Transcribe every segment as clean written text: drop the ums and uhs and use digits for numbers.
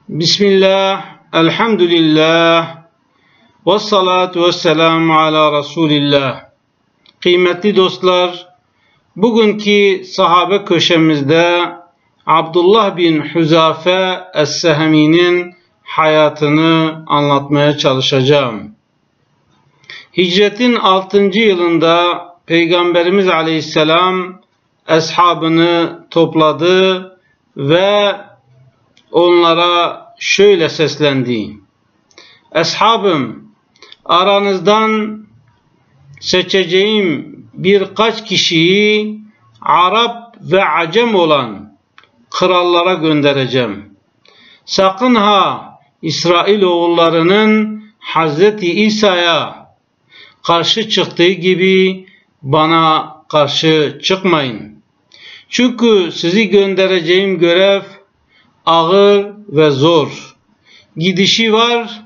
Bismillah, elhamdülillah, ve salatu ve selamu ala Resulillah. Kıymetli dostlar, bugünkü sahabe köşemizde Abdullah bin Huzafe Es-Sehemi'nin hayatını anlatmaya çalışacağım. Hicretin 6. yılında Peygamberimiz Aleyhisselam eshabını topladı ve onlara şöyle seslendi: Eshabım, aranızdan seçeceğim birkaç kişiyi Arap ve Acem olan krallara göndereceğim. Sakın ha İsrailoğullarının Hazreti İsa'ya karşı çıktığı gibi bana karşı çıkmayın. Çünkü sizi göndereceğim görev ağır ve zor. Gidişi var,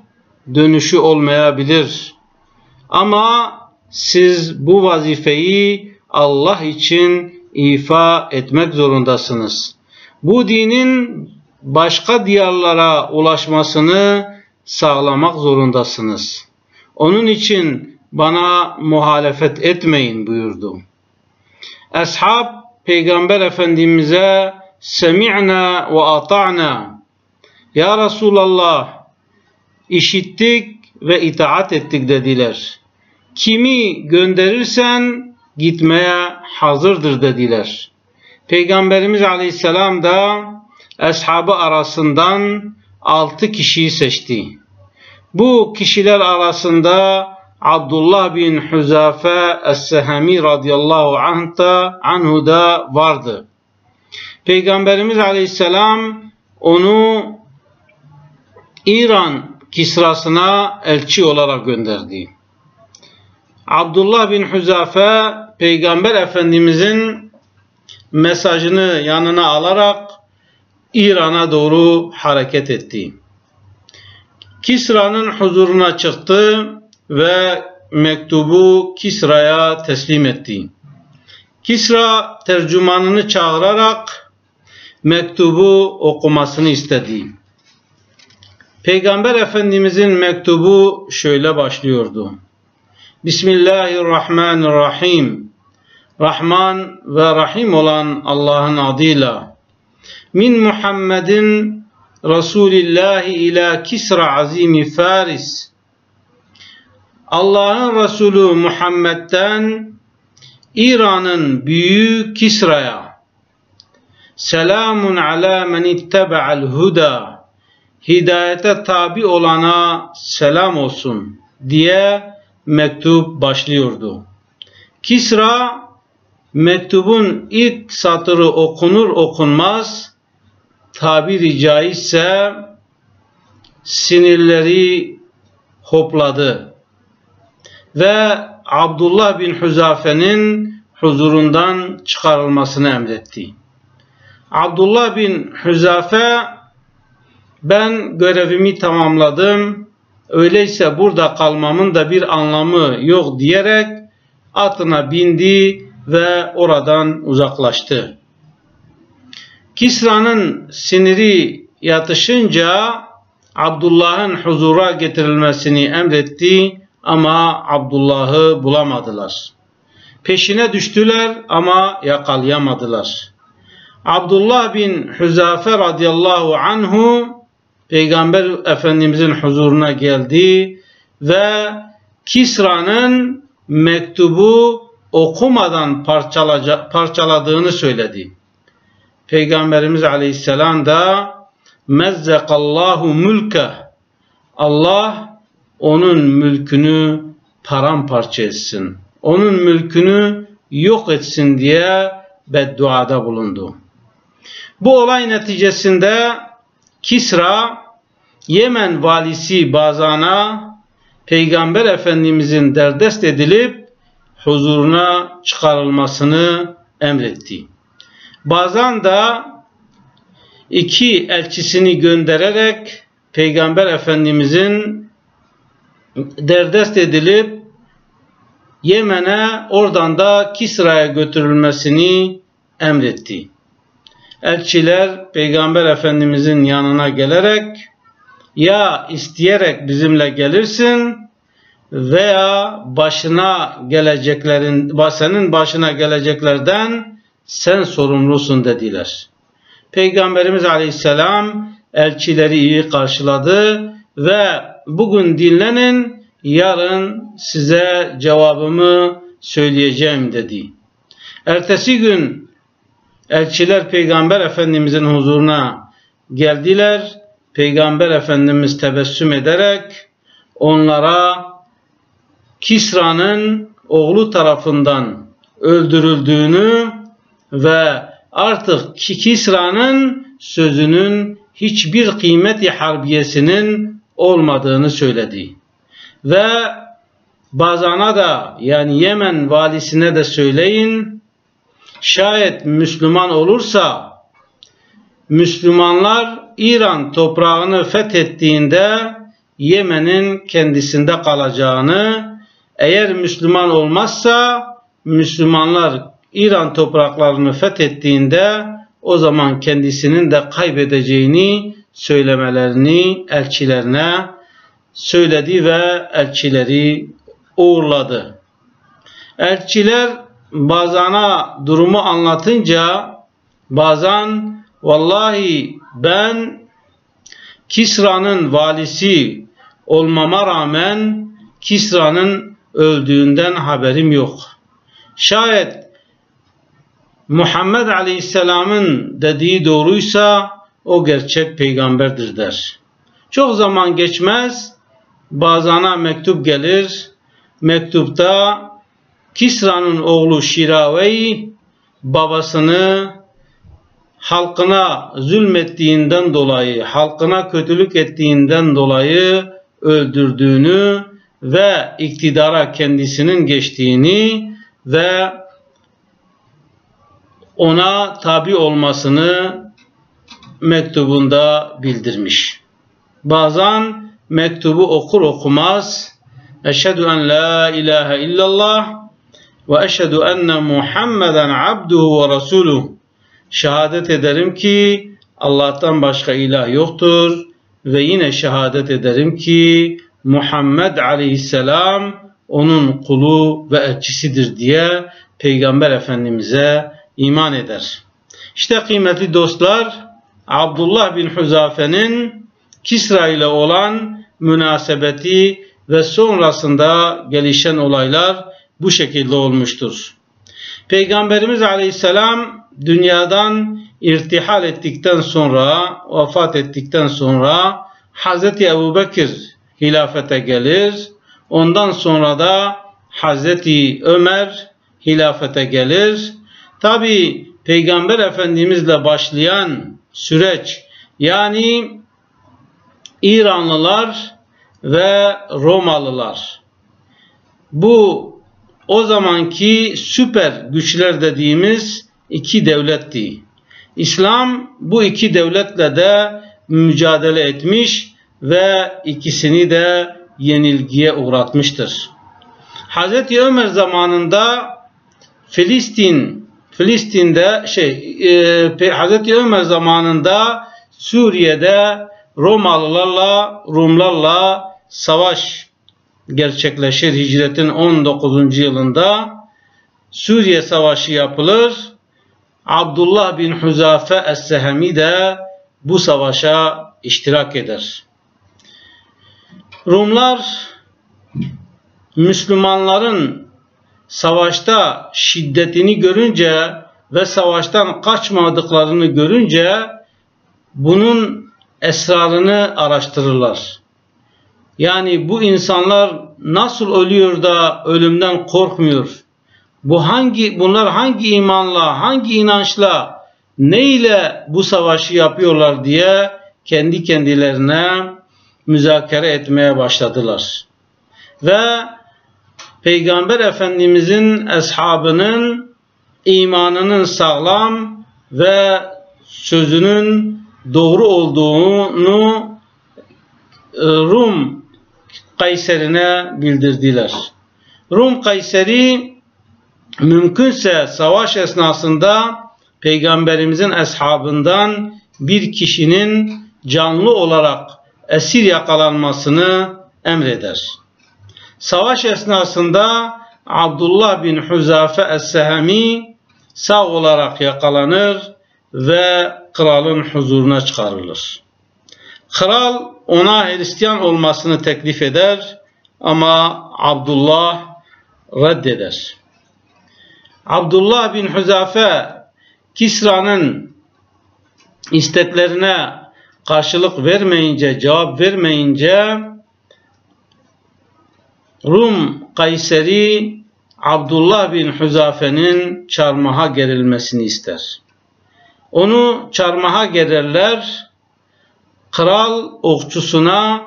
dönüşü olmayabilir. Ama siz bu vazifeyi Allah için ifa etmek zorundasınız. Bu dinin başka diyarlara ulaşmasını sağlamak zorundasınız. Onun için bana muhalefet etmeyin buyurdu. Ashab Peygamber Efendimiz'e semi'na ve ata'na, ya Resulallah, işittik ve itaat ettik dediler. Kimi gönderirsen gitmeye hazırdır dediler. Peygamberimiz Aleyhisselam da ashabı arasından 6 kişiyi seçti. Bu kişiler arasında Abdullah bin Huzafe Es-Sehemi radıyallahu anhu da vardı. Peygamberimiz Aleyhisselam onu İran Kisrasına elçi olarak gönderdi. Abdullah bin Huzafe Peygamber Efendimizin mesajını yanına alarak İran'a doğru hareket etti. Kisra'nın huzuruna çıktı ve mektubu Kisra'ya teslim etti. Kisra tercümanını çağırarak mektubu okumasını istedi. Peygamber Efendimizin mektubu şöyle başlıyordu: Bismillahirrahmanirrahim. Rahman ve Rahim olan Allah'ın adıyla. Min Muhammedin Resulillahi ila Kisra azimi Faris. Allah'ın Resulü Muhammed'den İran'ın büyüğü Kisra'ya. Selamun ala men ittebe'al huda. Hidayete tabi olana selam olsun diye mektup başlıyordu. Kisra mektubun ilk satırı okunur okunmaz tabiri caizse sinirleri hopladı ve Abdullah bin Huzafe'nin huzurundan çıkarılmasını emretti. Abdullah bin Huzafe, ben görevimi tamamladım, öyleyse burada kalmamın da bir anlamı yok diyerek atına bindi ve oradan uzaklaştı. Kisra'nın siniri yatışınca Abdullah'ın huzura getirilmesini emretti ama Abdullah'ı bulamadılar. Peşine düştüler ama yakalayamadılar. Abdullah bin Huzafe radıyallahu anhu Peygamber Efendimizin huzuruna geldi ve Kisra'nın mektubu okumadan parçaladığını söyledi. Peygamberimiz Aleyhisselam da mezzekallahu mülke, Allah onun mülkünü paramparça etsin, onun mülkünü yok etsin diye bedduada bulundu. Bu olay neticesinde Kisra, Yemen valisi Bazan'a Peygamber Efendimizin derdest edilip huzuruna çıkarılmasını emretti. Bazan da 2 elçisini göndererek Peygamber Efendimizin derdest edilip Yemen'e, oradan da Kisra'ya götürülmesini emretti. Elçiler Peygamber Efendimizin yanına gelerek ya isteyerek bizimle gelirsin veya senin başına geleceklerden sen sorumlusun dediler. Peygamberimiz Aleyhisselam elçileri iyi karşıladı ve bugün dinlenin, yarın size cevabımı söyleyeceğim dedi. Ertesi gün elçiler Peygamber Efendimizin huzuruna geldiler. Peygamber Efendimiz tebessüm ederek onlara Kisra'nın oğlu tarafından öldürüldüğünü ve artık Kisra'nın sözünün hiçbir kıymeti harbiyesinin olmadığını söyledi. Ve Bazan'a da, yani Yemen valisine de söyleyin, şayet Müslüman olursa, Müslümanlar İran toprağını fethettiğinde Yemen'in kendisinde kalacağını, eğer Müslüman olmazsa Müslümanlar İran topraklarını fethettiğinde o zaman kendisinin de kaybedeceğini söylemelerini elçilerine söyledi ve elçileri uğurladı. Elçiler Bazan'a durumu anlatınca Bazan, vallahi ben Kisra'nın valisi olmama rağmen Kisra'nın öldüğünden haberim yok. Şayet Muhammed Aleyhisselam'ın dediği doğruysa o gerçek peygamberdir der. Çok zaman geçmez, Bazan'a mektup gelir. Mektupta Kisra'nın oğlu Şiravey babasını halkına zulmettiğinden dolayı, halkına kötülük ettiğinden dolayı öldürdüğünü ve iktidara kendisinin geçtiğini ve ona tabi olmasını mektubunda bildirmiş. Bazan mektubu okur okumaz Eşhedü en la ilahe illallah ve eşhedü enne Muhammeden abduhu ve resuluh. Şehadet ederim ki Allah'tan başka ilah yoktur ve yine şehadet ederim ki Muhammed Aleyhisselam onun kulu ve elçisidir diye Peygamber Efendimiz'e iman eder. İşte kıymetli dostlar, Abdullah bin Huzafe'nin Kisra ile olan münasebeti ve sonrasında gelişen olaylar bu şekilde olmuştur. Peygamberimiz Aleyhisselam dünyadan irtihal ettikten sonra, vefat ettikten sonra Hazreti Ebubekir hilafete gelir. Ondan sonra da Hazreti Ömer hilafete gelir. Tabi Peygamber Efendimizle başlayan süreç, yani İranlılar ve Romalılar, bu o zamanki süper güçler dediğimiz iki devletti. İslam bu iki devletle de mücadele etmiş ve ikisini de yenilgiye uğratmıştır. Hazreti Ömer zamanında Hazreti Ömer zamanında Suriye'de Rumlarla savaş gerçekleşir. Hicretin 19. yılında Suriye Savaşı yapılır. Abdullah bin Huzafe Es-Sehemi de bu savaşa iştirak eder. Rumlar Müslümanların savaşta şiddetini görünce ve savaştan kaçmadıklarını görünce bunun esrarını araştırırlar. Yani bu insanlar nasıl ölüyor da ölümden korkmuyor? Bunlar hangi imanla, hangi inançla, ne ile bu savaşı yapıyorlar diye kendi kendilerine müzakere etmeye başladılar. Ve Peygamber Efendimizin eshabının imanının sağlam ve sözünün doğru olduğunu Rum Kayseri'ne bildirdiler. Rum Kayseri mümkünse savaş esnasında Peygamberimizin eshabından bir kişinin canlı olarak esir yakalanmasını emreder. Savaş esnasında Abdullah bin Huzafe Es-Sehemi sağ olarak yakalanır ve kralın huzuruna çıkarılır. Kral ona Hristiyan olmasını teklif eder ama Abdullah reddeder. Abdullah bin Huzafe Kisra'nın isteklerine karşılık vermeyince, cevap vermeyince Rum Kayseri Abdullah bin Huzafe'nin çarmıha gerilmesini ister. Onu çarmıha gererler. Kral okçusuna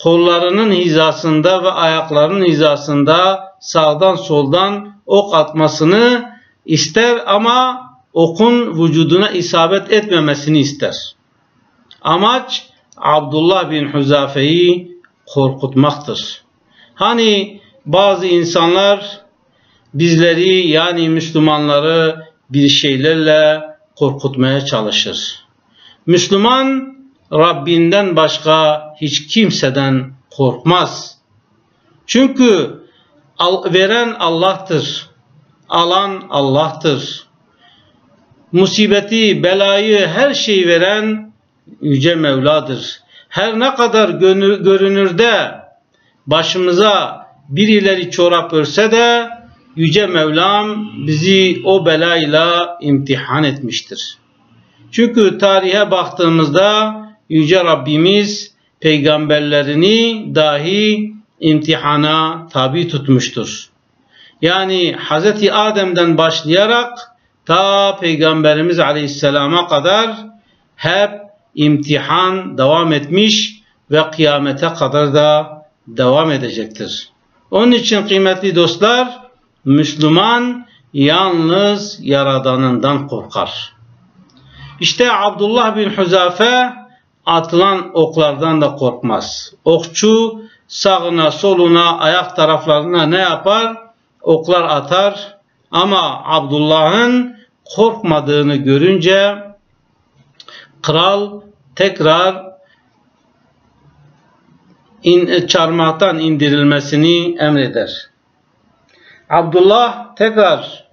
kollarının hizasında ve ayaklarının hizasında sağdan soldan ok atmasını ister ama okun vücuduna isabet etmemesini ister. Amaç Abdullah bin Huzafe'yi korkutmaktır. Hani bazı insanlar bizleri yani Müslümanları bir şeylerle korkutmaya çalışır. Müslüman Rabbinden başka hiç kimseden korkmaz. Çünkü veren Allah'tır. Alan Allah'tır. Musibeti, belayı, her şeyi veren Yüce Mevla'dır. Her ne kadar görünürde başımıza birileri çorap örse de Yüce Mevlam bizi o belayla imtihan etmiştir. Çünkü tarihe baktığımızda Yüce Rabbimiz peygamberlerini dahi imtihana tabi tutmuştur. Yani Hz. Adem'den başlayarak ta Peygamberimiz Aleyhisselam'a kadar hep imtihan devam etmiş ve kıyamete kadar da devam edecektir. Onun için kıymetli dostlar, Müslüman yalnız Yaradanından korkar. İşte Abdullah bin Huzafe atılan oklardan da korkmaz. Okçu sağına soluna ayak taraflarına ne yapar? Oklar atar. Ama Abdullah'ın korkmadığını görünce kral tekrar çarmıhtan indirilmesini emreder. Abdullah tekrar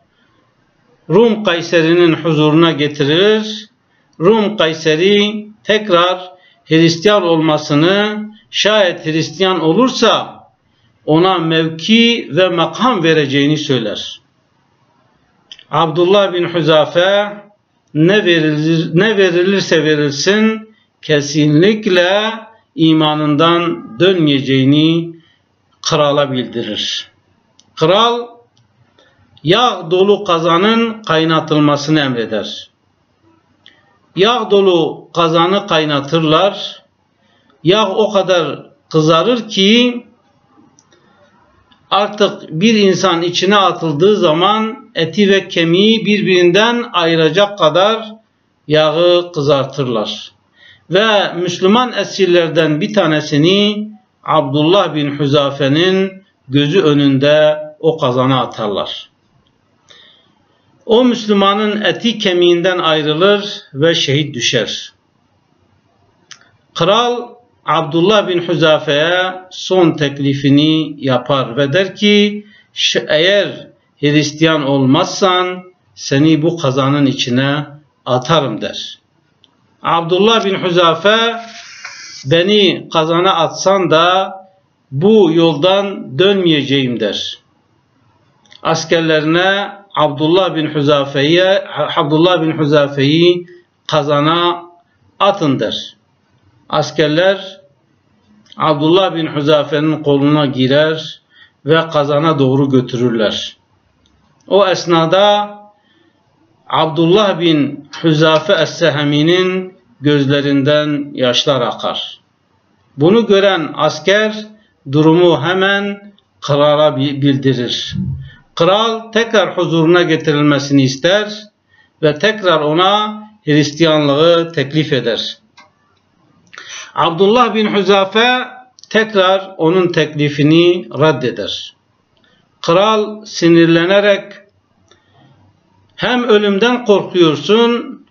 Rum Kayseri'nin huzuruna getirilir. Rum Kayseri tekrar Hristiyan olmasını, şayet Hristiyan olursa ona mevki ve makam vereceğini söyler. Abdullah bin Huzafe ne verilirse verilsin kesinlikle imanından dönmeyeceğini krala bildirir. Kral yağ dolu kazanın kaynatılmasını emreder. Yağ dolu kazanı kaynatırlar. Yağ o kadar kızarır ki artık bir insan içine atıldığı zaman eti ve kemiği birbirinden ayıracak kadar yağı kızartırlar. Ve Müslüman esirlerden bir tanesini Abdullah bin Huzafe'nin gözü önünde o kazana atarlar. O Müslümanın eti kemiğinden ayrılır ve şehit düşer. Kral Abdullah bin Huzafe'ye son teklifini yapar ve der ki eğer Hristiyan olmazsan seni bu kazanın içine atarım der. Abdullah bin Huzafe beni kazana atsan da bu yoldan dönmeyeceğim der. Askerlerine Abdullah bin Huzafe'yi kazana atın der. Askerler Abdullah bin Huzafe'nin koluna girer ve kazana doğru götürürler. O esnada Abdullah bin Huzafe Es-Sehemi'nin gözlerinden yaşlar akar. Bunu gören asker durumu hemen krala bildirir. Kral tekrar huzuruna getirilmesini ister ve tekrar ona Hristiyanlığı teklif eder. Abdullah bin Huzafe tekrar onun teklifini reddeder. Kral sinirlenerek hem ölümden korkuyorsun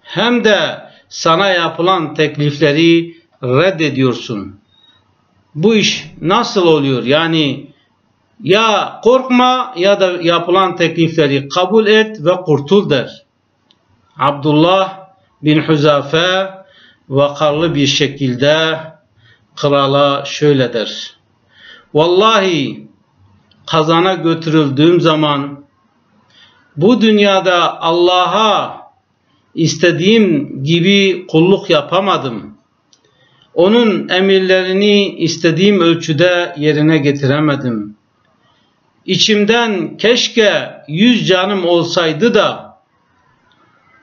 hem de sana yapılan teklifleri reddediyorsun. Bu iş nasıl oluyor? Yani ya korkma ya da yapılan teklifleri kabul et ve kurtul der. Abdullah bin Huzafe vakarlı bir şekilde krala şöyle der. Vallahi kazana götürüldüğüm zaman bu dünyada Allah'a istediğim gibi kulluk yapamadım. Onun emirlerini istediğim ölçüde yerine getiremedim. İçimden keşke 100 canım olsaydı da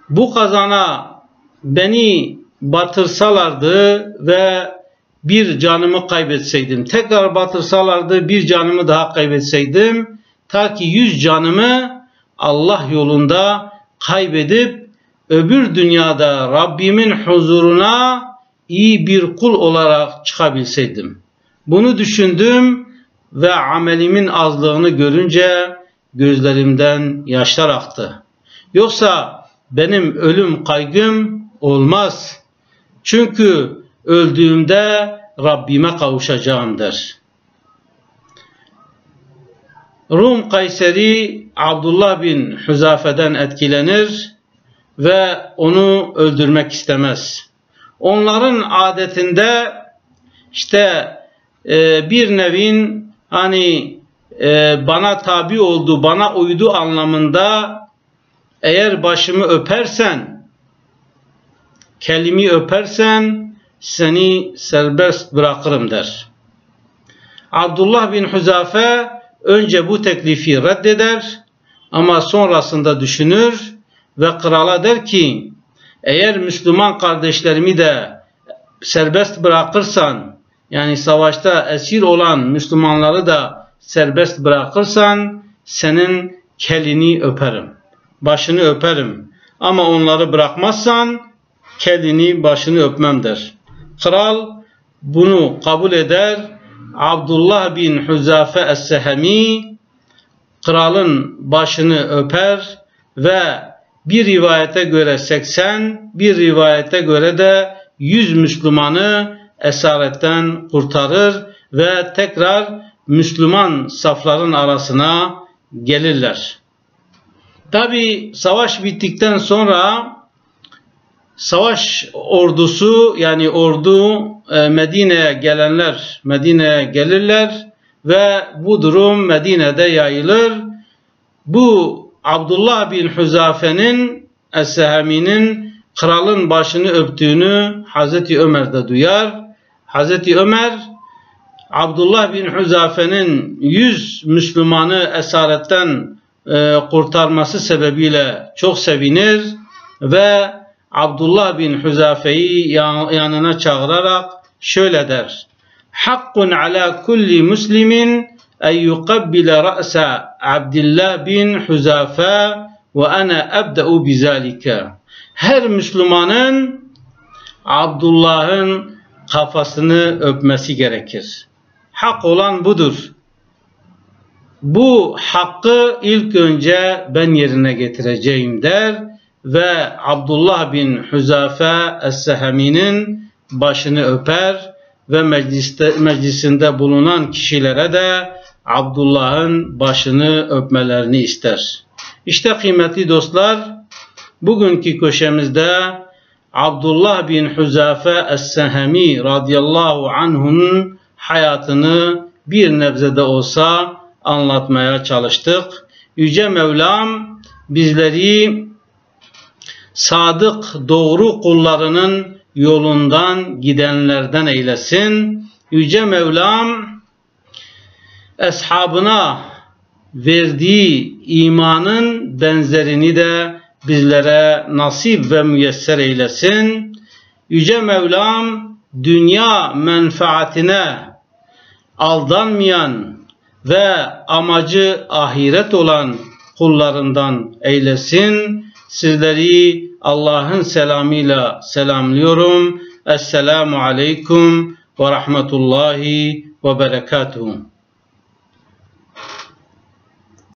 bu kazana beni batırsalardı ve bir canımı kaybetseydim. Tekrar batırsalardı bir canımı daha kaybetseydim. Ta ki 100 canımı Allah yolunda kaybedip öbür dünyada Rabbimin huzuruna iyi bir kul olarak çıkabilseydim. Bunu düşündüm ve amelimin azlığını görünce gözlerimden yaşlar aktı. Yoksa benim ölüm kaygım olmaz. Çünkü öldüğümde Rabbime kavuşacağım der. Rum Kayseri Abdullah bin Huzafe'den etkilenir ve onu öldürmek istemez. Onların adetinde işte bir nevin hani bana tabi oldu, bana uydu anlamında eğer başımı öpersen, kelimi öpersen seni serbest bırakırım der. Abdullah bin Huzafe önce bu teklifi reddeder ama sonrasında düşünür ve krala der ki eğer Müslüman kardeşlerimi de serbest bırakırsan, yani savaşta esir olan Müslümanları da serbest bırakırsan senin kelini öperim, başını öperim. Ama onları bırakmazsan kelini, başını öpmem der. Kral bunu kabul eder. Abdullah bin Huzafe es-Sehemi kralın başını öper ve bir rivayete göre 80, bir rivayete göre de 100 Müslümanı esaretten kurtarır ve tekrar Müslüman safların arasına gelirler. Tabi savaş bittikten sonra savaş ordusu, yani ordu Medine'ye gelenler Medine'ye gelirler ve bu durum Medine'de yayılır. Bu Abdullah bin Huzafe'nin Es-Sehemi'nin kralın başını öptüğünü Hazreti Ömer de duyar. Hazreti Ömer Abdullah bin Huzafe'nin 100 Müslümanı esaretten kurtarması sebebiyle çok sevinir ve Abdullah bin Huzafe'yi yanına çağırarak şöyle der. Hakkun ala kulli muslimin en yuqabbile ra'sa Abdullah bin Huzafe ve ana ebde'u bizalike. Her Müslümanın Abdullah'ın kafasını öpmesi gerekir. Hak olan budur. Bu hakkı ilk önce ben yerine getireceğim der ve Abdullah bin Huzafe Es-Sehemi'nin başını öper ve meclisinde bulunan kişilere de Abdullah'ın başını öpmelerini ister. İşte kıymetli dostlar, bugünkü köşemizde Abdullah bin Huzafe Es-Sehemi radıyallahu anh'un hayatını bir nebze de olsa anlatmaya çalıştık. Yüce Mevlam bizleri sadık, doğru kullarının yolundan gidenlerden eylesin. Yüce Mevlam eshabına verdiği imanın benzerini de bizlere nasip ve müyesser eylesin. Yüce Mevlam dünya menfaatine aldanmayan ve amacı ahiret olan kullarından eylesin. Sizleri Allah'ın selamıyla selamlıyorum. Esselamu aleyküm ve rahmetullahi ve berekatuhu.